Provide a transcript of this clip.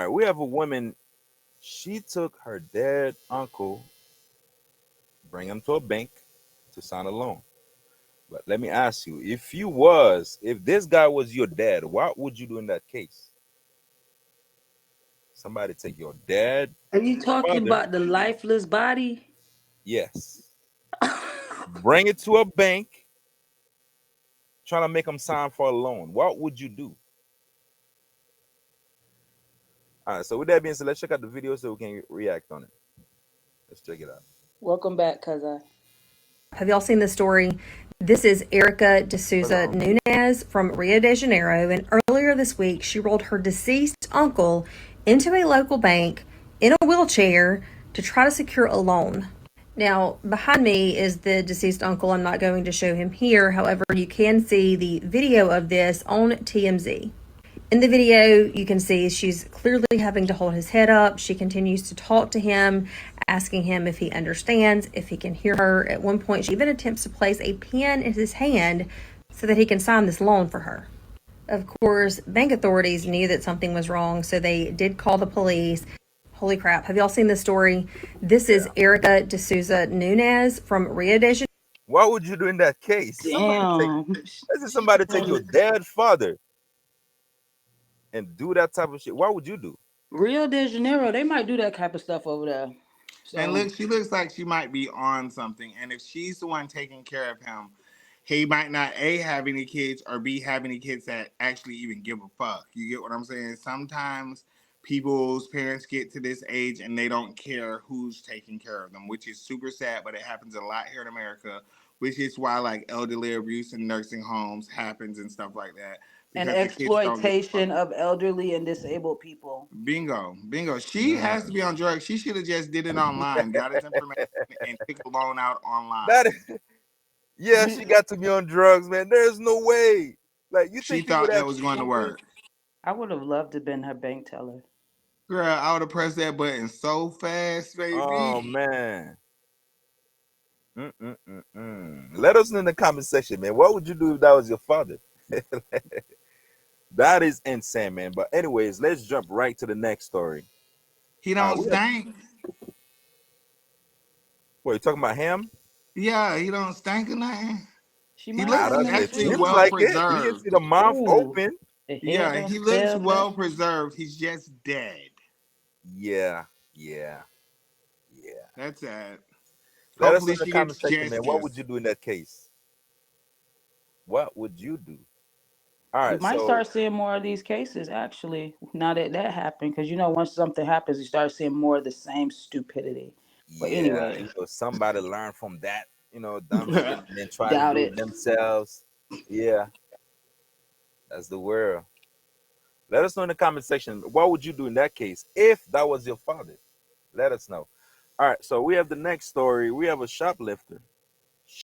All right, we have a woman. She took her dead uncle, bring him to a bank to sign a loan. But let me ask you, if this guy was your dad, what would you do in that case? Somebody take your dad, Are you talking father, about the lifeless body? yes, bring it to a bank, trying to make him sign for a loan. What would you do? All right, so with that being said, let's check out the video so we can react on it. Let's check it out. Welcome back, cousin. Have y'all seen this story? This is Erica Hold D'Souza on. Nunez from Rio de Janeiro. And earlier this week, she rolled her deceased uncle into a local bank in a wheelchair to try to secure a loan. Now, behind me is the deceased uncle. I'm not going to show him here. However, you can see the video of this on TMZ. In the video, you can see she's clearly having to hold his head up. She continues to talk to him, asking him if he understands, if he can hear her. At one point, she even attempts to place a pen in his hand so that he can sign this loan for her. Of course, bank authorities knew that something was wrong, so they did call the police. Holy crap. Have y'all seen this story? This is Erica D'Souza Nunez from Rio de Janeiro. What would you do in that case? Damn. Somebody take your dead father and do that type of shit. What would you do? Rio de Janeiro, they might do that type of stuff over there. And So look, she looks like she might be on something. And if she's the one taking care of him, he might not A, have any kids, or B, have any kids that actually even give a fuck. You get what I'm saying? Sometimes people's parents get to this age and they don't care who's taking care of them, which is super sad, but it happens a lot here in America, which is why like elderly abuse in nursing homes happens and stuff like that. and Because the kids don't give a fuck. exploitation of elderly and disabled people. Bingo, bingo. She has to Mm. be on drugs. She should have just did it online, got his information, and took a loan out That online. is, yeah, she got to be on drugs, man. There's no way. Like you She think he would thought that have was going to scruples? work. I would have loved to have been her bank teller. Girl, I would have pressed that button so fast, Oh baby. man. Mm-mm-mm-mm. Let us know in the comment section, man. What would you do if that was your father? That is insane, man. But anyways, let's jump right to the next story. He don't We have, stink. what, you talking about him? Yeah, he don't stink or nothing. She He might I have looks been don't. that It actually shit. seems well like it. You can see preserved. the mouth Ooh, open. the head Yeah, don't he looks smell well bad. preserved. He's just dead. Yeah, yeah, yeah. That's it. Let us know Hopefully in the she comment gets section, man. What would justice. you do in that case? What would you do? All We right, might so start seeing more of these cases actually. Now that that happened, because you know once something happens, you start seeing more of the same stupidity. But yeah, anyway, somebody learn from that, dumb shit, and then try to doubt do it. it themselves. Yeah, that's the world. Let us know in the comment section. What would you do in that case if that was your father? Let us know. All right, so we have the next story. We have a shoplifter.